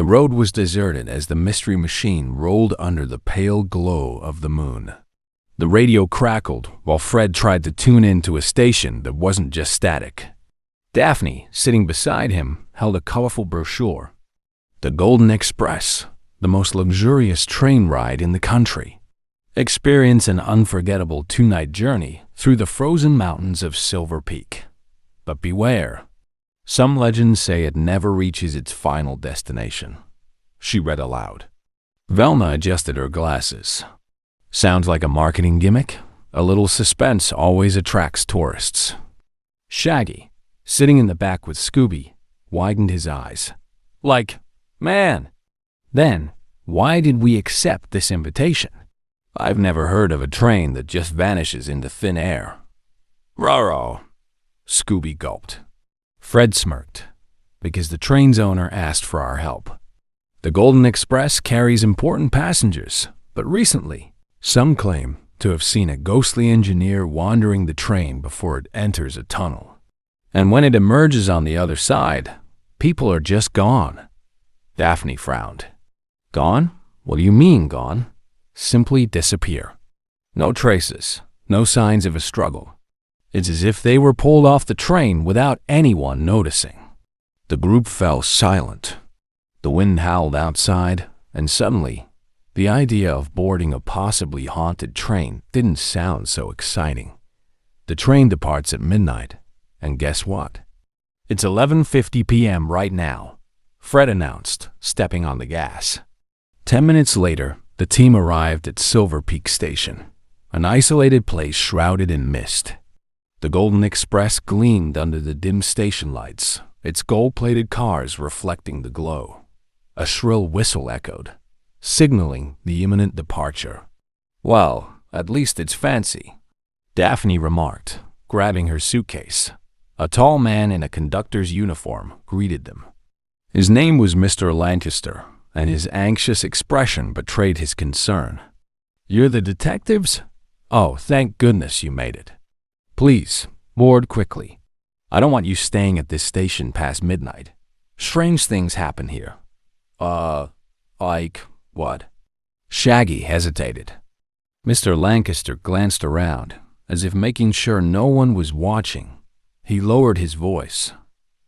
The road was deserted as the mystery machine rolled under the pale glow of the moon. The radio crackled while Fred tried to tune in to a station that wasn't just static. Daphne, sitting beside him, held a colorful brochure. The Golden Express, the most luxurious train ride in the country. Experience an unforgettable 2-night journey through the frozen mountains of Silver Peak. But beware. Some legends say it never reaches its final destination. She read aloud. Velma adjusted her glasses. Sounds like a marketing gimmick? A little suspense always attracts tourists. Shaggy, sitting in the back with Scooby, widened his eyes. Like, man! Then, why did we accept this invitation? I've never heard of a train that just vanishes into thin air. Roro, Scooby gulped. Fred smirked, because the train's owner asked for our help. The Golden Express carries important passengers, but recently, some claim to have seen a ghostly engineer wandering the train before it enters a tunnel. And when it emerges on the other side, people are just gone. Daphne frowned. Gone? What do you mean, gone? Simply disappear. No traces, no signs of a struggle. It's as if they were pulled off the train without anyone noticing. The group fell silent. The wind howled outside, and suddenly, the idea of boarding a possibly haunted train didn't sound so exciting. The train departs at midnight, and guess what? It's 11:50 p.m. right now, Fred announced, stepping on the gas. 10 minutes later, the team arrived at Silver Peak Station, an isolated place shrouded in mist. The Golden Express gleamed under the dim station lights, its gold-plated cars reflecting the glow. A shrill whistle echoed, signaling the imminent departure. Well, at least it's fancy, Daphne remarked, grabbing her suitcase. A tall man in a conductor's uniform greeted them. His name was Mr. Lancaster, and his anxious expression betrayed his concern. You're the detectives? Oh, thank goodness you made it. Please, board quickly. I don't want you staying at this station past midnight. Strange things happen here. Like what? Shaggy hesitated. Mr. Lancaster glanced around, as if making sure no one was watching. He lowered his voice.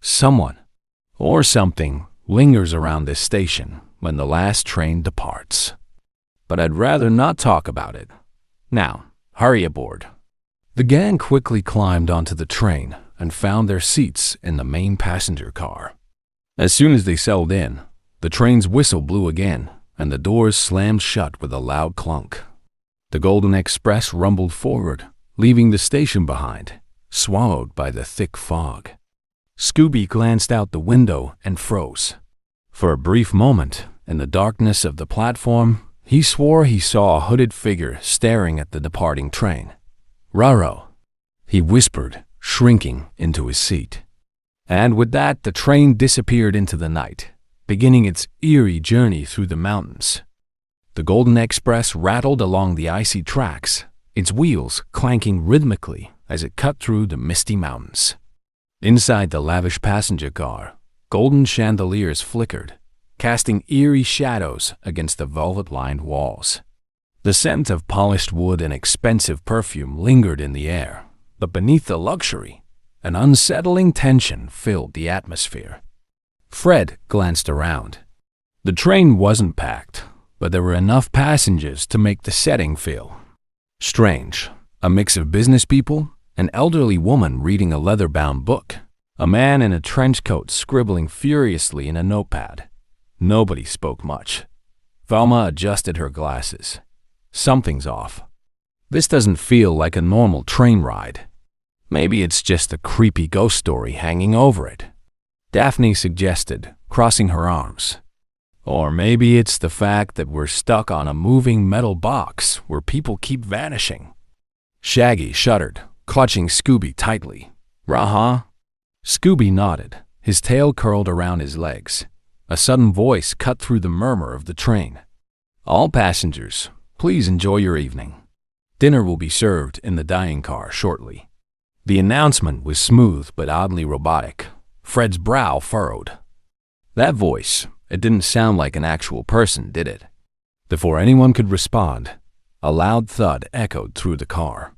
Someone, or something, lingers around this station when the last train departs. But I'd rather not talk about it. Now, hurry aboard. The gang quickly climbed onto the train and found their seats in the main passenger car. As soon as they settled in, the train's whistle blew again, and the doors slammed shut with a loud clunk. The Golden Express rumbled forward, leaving the station behind, swallowed by the thick fog. Scooby glanced out the window and froze. For a brief moment, in the darkness of the platform, he swore he saw a hooded figure staring at the departing train. Raro, he whispered, shrinking into his seat. And with that, the train disappeared into the night, beginning its eerie journey through the mountains. The Golden Express rattled along the icy tracks, its wheels clanking rhythmically as it cut through the misty mountains. Inside the lavish passenger car, golden chandeliers flickered, casting eerie shadows against the velvet-lined walls. The scent of polished wood and expensive perfume lingered in the air, but beneath the luxury, an unsettling tension filled the atmosphere. Fred glanced around. The train wasn't packed, but there were enough passengers to make the setting feel strange. A mix of business people, an elderly woman reading a leather-bound book, a man in a trench coat scribbling furiously in a notepad. Nobody spoke much. Velma adjusted her glasses. Something's off. This doesn't feel like a normal train ride. Maybe it's just a creepy ghost story hanging over it, Daphne suggested, crossing her arms. Or maybe it's the fact that we're stuck on a moving metal box where people keep vanishing. Shaggy shuddered, clutching Scooby tightly. Rah-huh? Scooby nodded, his tail curled around his legs. A sudden voice cut through the murmur of the train. All passengers, please enjoy your evening. Dinner will be served in the dining car shortly. The announcement was smooth but oddly robotic. Fred's brow furrowed. That voice, It didn't sound like an actual person, did it? Before anyone could respond, a loud thud echoed through the car.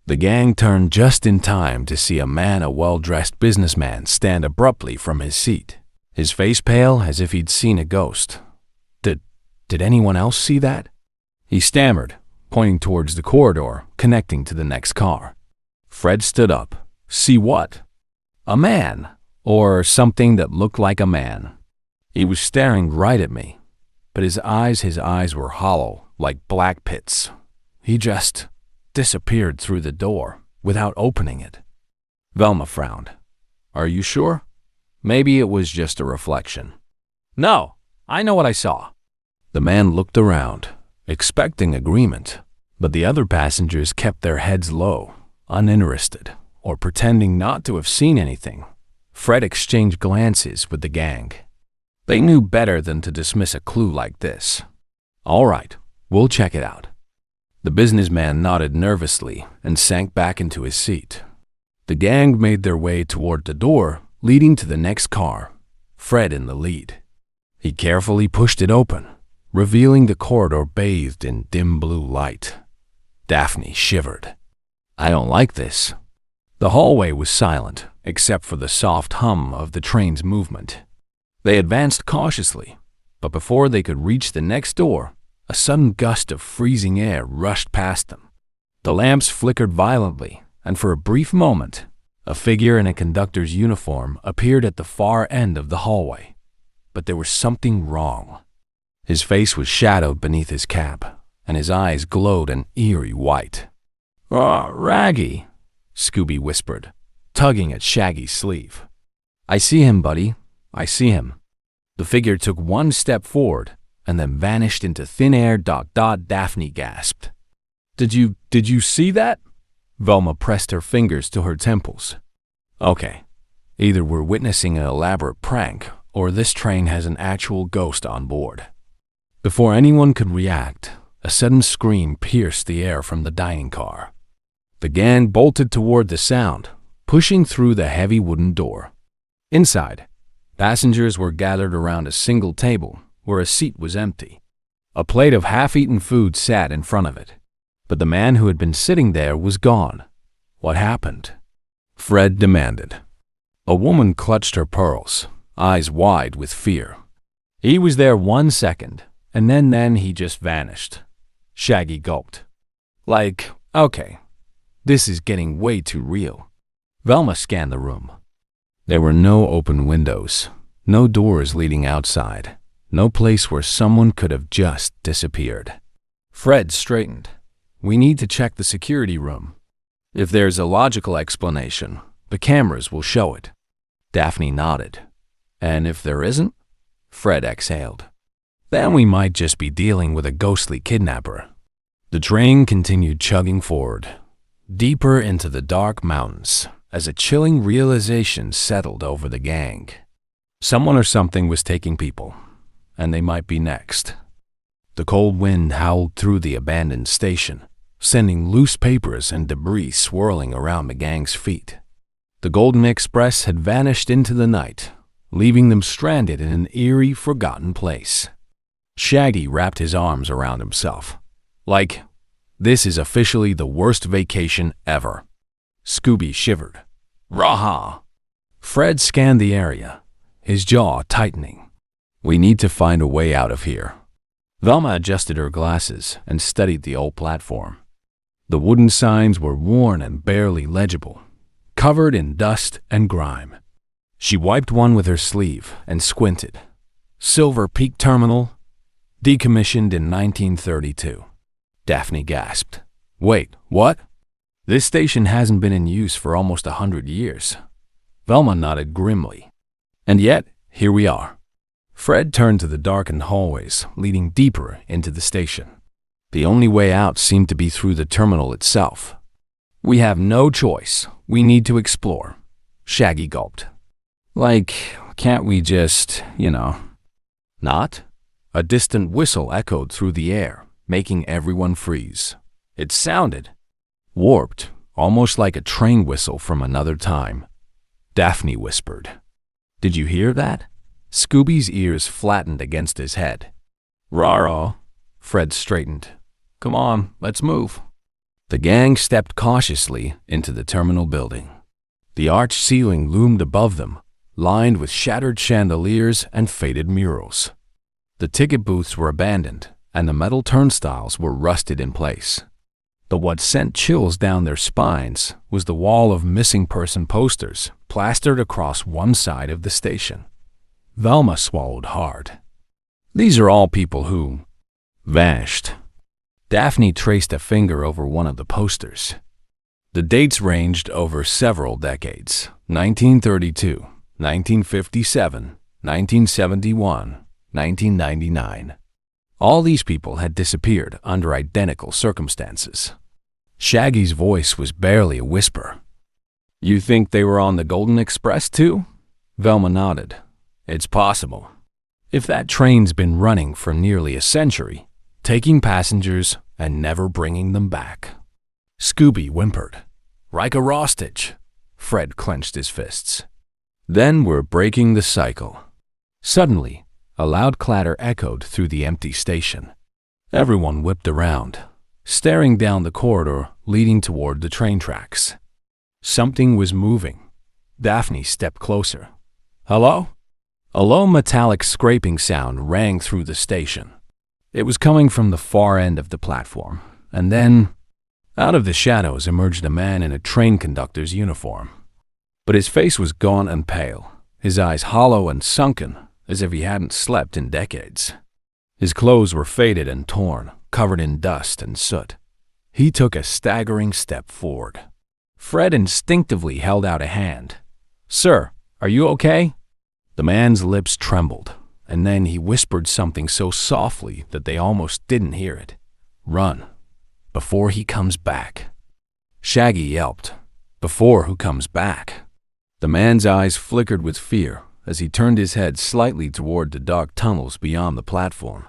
The gang turned just in time to see a well-dressed businessman stand abruptly from his seat, his face pale as if he'd seen a ghost. Did anyone else see that? He stammered, pointing towards the corridor connecting to the next car. Fred stood up. See what? A man, or something that looked like a man. He was staring right at me, but his eyes were hollow, like black pits. He just disappeared through the door without opening it. Velma frowned. Are you sure? Maybe it was just a reflection. No, I know what I saw. The man looked around, expecting agreement, but the other passengers kept their heads low, uninterested, or pretending not to have seen anything. Fred exchanged glances with the gang. They knew better than to dismiss a clue like this. All right, we'll check it out. The businessman nodded nervously and sank back into his seat. The gang made their way toward the door leading to the next car, Fred in the lead. He carefully pushed it open, revealing the corridor bathed in dim blue light. Daphne shivered. I don't like this. The hallway was silent, except for the soft hum of the train's movement. They advanced cautiously, but before they could reach the next door, a sudden gust of freezing air rushed past them. The lamps flickered violently, and for a brief moment, a figure in a conductor's uniform appeared at the far end of the hallway. But there was something wrong. His face was shadowed beneath his cap, and his eyes glowed an eerie white. Raggy, Scooby whispered, tugging at Shaggy's sleeve. I see him, buddy. I see him. The figure took one step forward and then vanished into thin air. Daphne gasped. Did you see that? Velma pressed her fingers to her temples. Okay, either we're witnessing an elaborate prank or this train has an actual ghost on board. Before anyone could react, a sudden scream pierced the air from the dining car. The gang bolted toward the sound, pushing through the heavy wooden door. Inside, passengers were gathered around a single table where a seat was empty. A plate of half-eaten food sat in front of it, but the man who had been sitting there was gone. What happened? Fred demanded. A woman clutched her pearls, eyes wide with fear. He was there 1 second, and then he just vanished. Shaggy gulped. Okay, this is getting way too real. Velma scanned the room. There were no open windows, no doors leading outside, no place where someone could have just disappeared. Fred straightened. We need to check the security room. If there's a logical explanation, the cameras will show it. Daphne nodded. And if there isn't? Fred exhaled. Then we might just be dealing with a ghostly kidnapper. The train continued chugging forward, deeper into the dark mountains, as a chilling realization settled over the gang. Someone or something was taking people, and they might be next. The cold wind howled through the abandoned station, sending loose papers and debris swirling around the gang's feet. The Golden Express had vanished into the night, leaving them stranded in an eerie, forgotten place. Shaggy wrapped his arms around himself. This is officially the worst vacation ever. Scooby shivered. Raha! Fred scanned the area, his jaw tightening. We need to find a way out of here. Velma adjusted her glasses and studied the old platform. The wooden signs were worn and barely legible, covered in dust and grime. She wiped one with her sleeve and squinted. Silver Peak Terminal, decommissioned in 1932. Daphne gasped. Wait, what? This station hasn't been in use for almost 100 years. Velma nodded grimly. And yet, here we are. Fred turned to the darkened hallways leading deeper into the station. The only way out seemed to be through the terminal itself. We have no choice. We need to explore. Shaggy gulped. Can't we just, Not? A distant whistle echoed through the air, making everyone freeze. It sounded warped, almost like a train whistle from another time. Daphne whispered. Did you hear that? Scooby's ears flattened against his head. "Rah-rah." Fred straightened. "Come on, let's move." The gang stepped cautiously into the terminal building. The arched ceiling loomed above them, lined with shattered chandeliers and faded murals. The ticket booths were abandoned, and the metal turnstiles were rusted in place. But what sent chills down their spines was the wall of missing person posters plastered across one side of the station. Velma swallowed hard. These are all people who vanished. Daphne traced a finger over one of the posters. The dates ranged over several decades: 1932, 1957, 1971, 1999. All these people had disappeared under identical circumstances. Shaggy's voice was barely a whisper. "You think they were on the Golden Express too?" Velma nodded. "It's possible. If that train's been running for nearly a century, taking passengers and never bringing them back." Scooby whimpered. "Like a Rostich." Fred clenched his fists. "Then we're breaking the cycle." Suddenly, a loud clatter echoed through the empty station. Everyone whipped around, staring down the corridor leading toward the train tracks. Something was moving. Daphne stepped closer. "Hello?" A low metallic scraping sound rang through the station. It was coming from the far end of the platform, and then, out of the shadows emerged a man in a train conductor's uniform. But his face was gaunt and pale, his eyes hollow and sunken, as if he hadn't slept in decades. His clothes were faded and torn, covered in dust and soot. He took a staggering step forward. Fred instinctively held out a hand. "Sir, are you okay?" The man's lips trembled, and then he whispered something so softly that they almost didn't hear it. "Run, before he comes back." Shaggy yelped. "Before who comes back?" The man's eyes flickered with fear as he turned his head slightly toward the dark tunnels beyond the platform.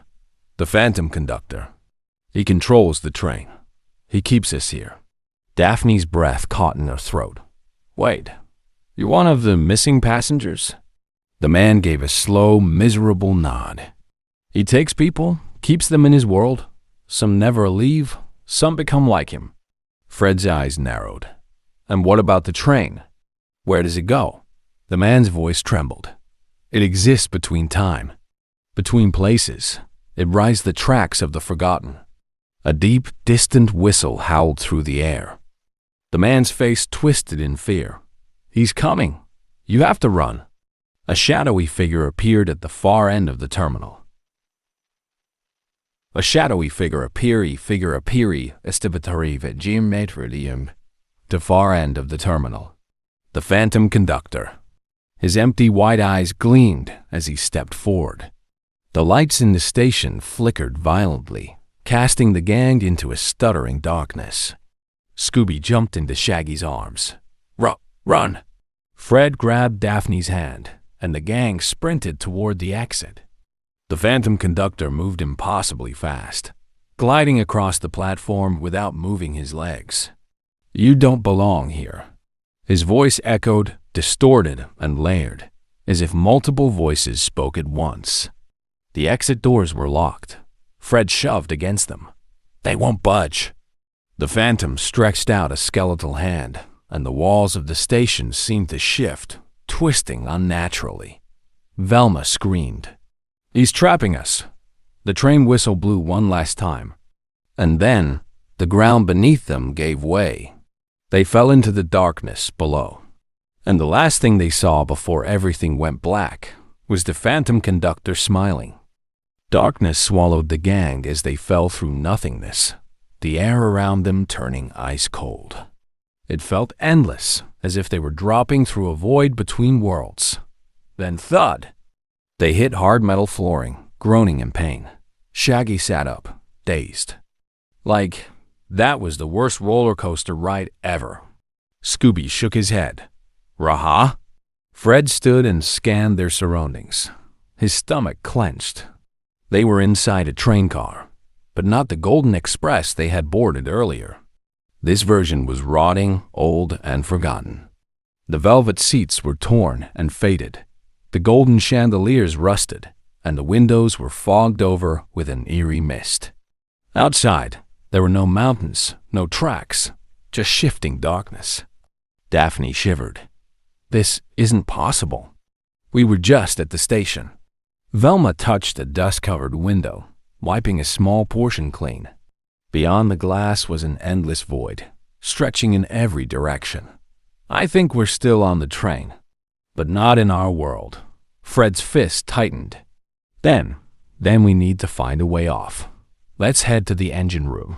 "The Phantom Conductor. He controls the train. He keeps us here." Daphne's breath caught in her throat. "Wait, you're one of the missing passengers?" The man gave a slow, miserable nod. "He takes people, keeps them in his world. Some never leave, some become like him." Fred's eyes narrowed. "And what about the train? Where does it go?" The man's voice trembled. "It exists between time, between places. It rides the tracks of the forgotten." A deep, distant whistle howled through the air. The man's face twisted in fear. "He's coming. You have to run." A shadowy figure appeared at the far end of the terminal. The far end of the terminal. The Phantom Conductor. His empty white eyes gleamed as he stepped forward. The lights in the station flickered violently, casting the gang into a stuttering darkness. Scooby jumped into Shaggy's arms. Run! Fred grabbed Daphne's hand, and the gang sprinted toward the exit. The Phantom Conductor moved impossibly fast, gliding across the platform without moving his legs. "You don't belong here." His voice echoed, distorted and layered, as if multiple voices spoke at once. The exit doors were locked. Fred shoved against them. "They won't budge." The Phantom stretched out a skeletal hand, and the walls of the station seemed to shift, twisting unnaturally. Velma screamed. "He's trapping us." The train whistle blew one last time. And then, the ground beneath them gave way. They fell into the darkness below. And the last thing they saw before everything went black was the Phantom Conductor smiling. Darkness swallowed the gang as they fell through nothingness, the air around them turning ice cold. It felt endless, as if they were dropping through a void between worlds. Then thud! They hit hard metal flooring, groaning in pain. Shaggy sat up, dazed. Like, that was the worst roller coaster ride ever. Scooby shook his head. "Raha?" Fred stood and scanned their surroundings. His stomach clenched. They were inside a train car, but not the Golden Express they had boarded earlier. This version was rotting, old, and forgotten. The velvet seats were torn and faded. The golden chandeliers rusted, and the windows were fogged over with an eerie mist. Outside, there were no mountains, no tracks, just shifting darkness. Daphne shivered. This isn't possible. We were just at the station. Velma touched a dust-covered window, wiping a small portion clean. Beyond the glass was an endless void, stretching in every direction. I think we're still on the train, but not in our world. Fred's fist tightened. Then we need to find a way off. Let's head to the engine room.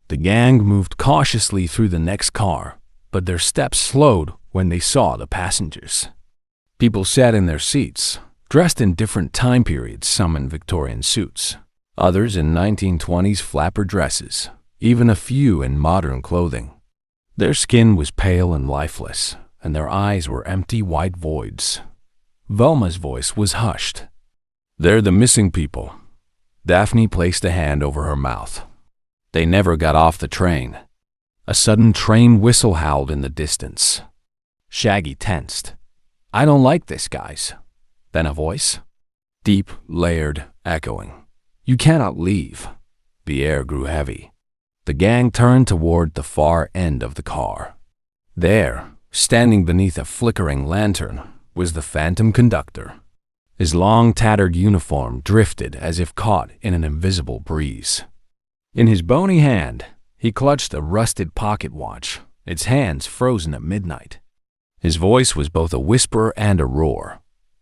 The gang moved cautiously through the next car, but their steps slowed when they saw the passengers. People sat in their seats, dressed in different time periods, some in Victorian suits, others in 1920s flapper dresses, even a few in modern clothing. Their skin was pale and lifeless, and their eyes were empty white voids. Velma's voice was hushed. "They're the missing people." Daphne placed a hand over her mouth. They never got off the train. A sudden train whistle howled in the distance. Shaggy tensed. "I don't like this, guys." Then a voice. Deep, layered, echoing. "You cannot leave." The air grew heavy. The gang turned toward the far end of the car. There, standing beneath a flickering lantern, was the phantom conductor. His long, tattered uniform drifted as if caught in an invisible breeze. In his bony hand, he clutched a rusted pocket watch, its hands frozen at midnight. His voice was both a whisper and a roar.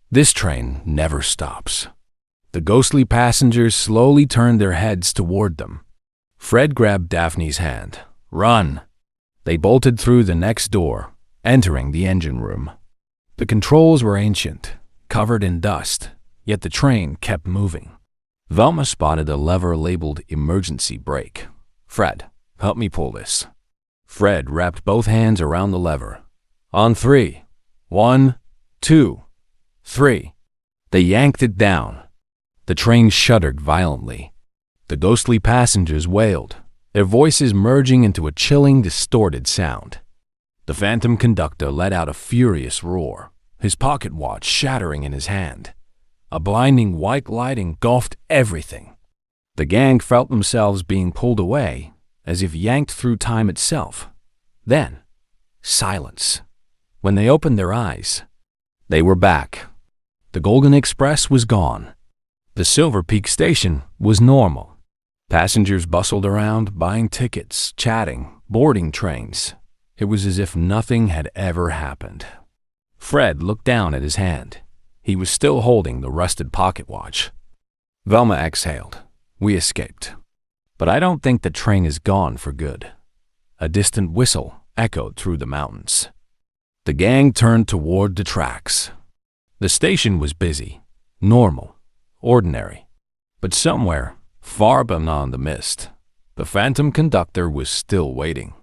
"This train never stops." The ghostly passengers slowly turned their heads toward them. Fred grabbed Daphne's hand. "Run!" They bolted through the next door, entering the engine room. The controls were ancient, covered in dust, yet the train kept moving. Velma spotted a lever labeled emergency brake. "Fred, help me pull this." Fred wrapped both hands around the lever. "On 3. 1, 2, 3. They yanked it down. The train shuddered violently. The ghostly passengers wailed, their voices merging into a chilling, distorted sound. The phantom conductor let out a furious roar, his pocket watch shattering in his hand. A blinding white light engulfed everything. The gang felt themselves being pulled away, as if yanked through time itself. Then, silence. When they opened their eyes, they were back. The Golden Express was gone. The Silver Peak station was normal. Passengers bustled around, buying tickets, chatting, boarding trains. It was as if nothing had ever happened. Fred looked down at his hand. He was still holding the rusted pocket watch. Velma exhaled. "We escaped. But I don't think the train is gone for good." A distant whistle echoed through the mountains. The gang turned toward the tracks. The station was busy, normal, ordinary. But somewhere, far beyond the mist, the phantom conductor was still waiting.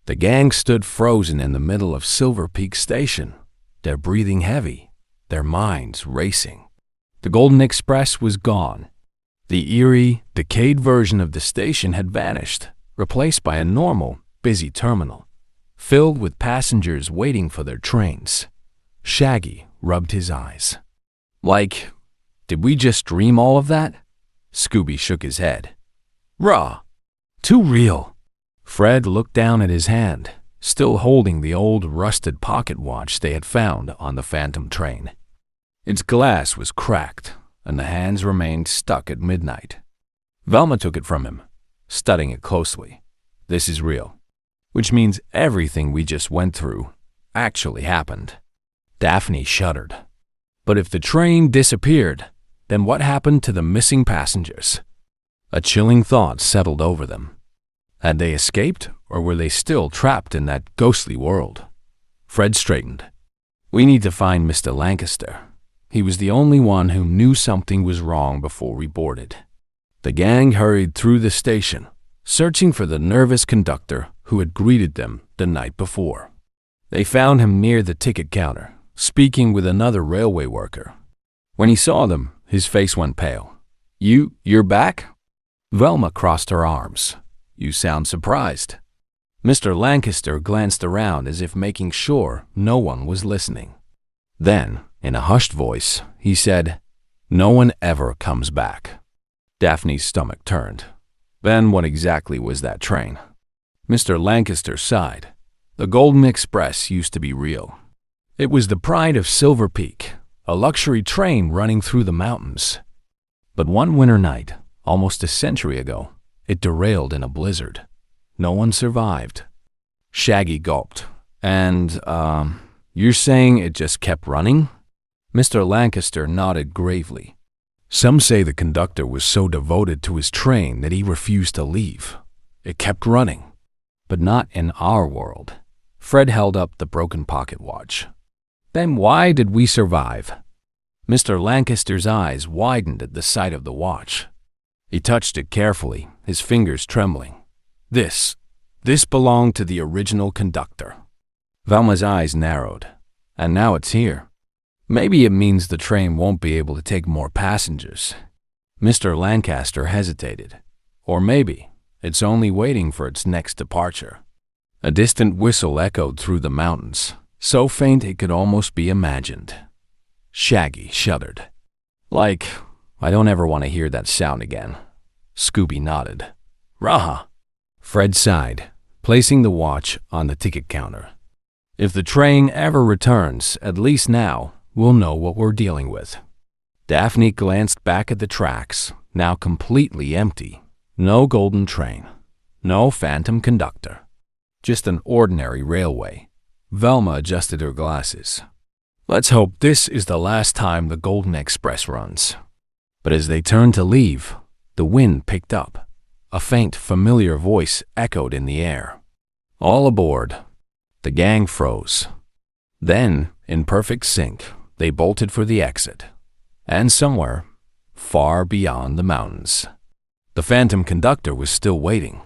The gang stood frozen in the middle of Silver Peak Station, their breathing heavy, their minds racing. The Golden Express was gone. The eerie, decayed version of the station had vanished, replaced by a normal, busy terminal, filled with passengers waiting for their trains. Shaggy rubbed his eyes. "Like, did we just dream all of that?" Scooby shook his head. "Raw. Too real." Fred looked down at his hand, still holding the old rusted pocket watch they had found on the phantom train. Its glass was cracked, and the hands remained stuck at midnight. Velma took it from him, studying it closely. "This is real, which means everything we just went through actually happened." Daphne shuddered. But if the train disappeared, then what happened to the missing passengers? A chilling thought settled over them. Had they escaped, or were they still trapped in that ghostly world? Fred straightened. "We need to find Mr. Lancaster. He was the only one who knew something was wrong before we boarded." The gang hurried through the station, searching for the nervous conductor who had greeted them the night before. They found him near the ticket counter, speaking with another railway worker. When he saw them, his face went pale. You're back?" Velma crossed her arms. "You sound surprised." Mr. Lancaster glanced around as if making sure no one was listening. Then In a hushed voice, he said, "No one ever comes back." Daphne's stomach turned. Then what exactly was that train? Mr. Lancaster sighed. The Golden Express used to be real. It was the pride of Silver Peak, a luxury train running through the mountains. But one winter night, almost a century ago, it derailed in a blizzard. No one survived. Shaggy gulped. "And, you're saying it just kept running?" Mr. Lancaster nodded gravely. "Some say the conductor was so devoted to his train that he refused to leave. It kept running. But not in our world." Fred held up the broken pocket watch. "Then why did we survive?" Mr. Lancaster's eyes widened at the sight of the watch. He touched it carefully, his fingers trembling. This belonged to the original conductor." Velma's eyes narrowed. "And now it's here. Maybe it means the train won't be able to take more passengers." Mr. Lancaster hesitated. "Or maybe it's only waiting for its next departure." A distant whistle echoed through the mountains, so faint it could almost be imagined. Shaggy shuddered. "Like, I don't ever want to hear that sound again." Scooby nodded. "Raha." Fred sighed, placing the watch on the ticket counter. "If the train ever returns, at least now, we'll know what we're dealing with." Daphne glanced back at the tracks, now completely empty. No golden train. No phantom conductor. Just an ordinary railway. Velma adjusted her glasses. "Let's hope this is the last time the Golden Express runs." But as they turned to leave, the wind picked up. A faint, familiar voice echoed in the air. "All aboard." The gang froze. Then, in perfect sync, they bolted for the exit. And somewhere, far beyond the mountains, the phantom conductor was still waiting.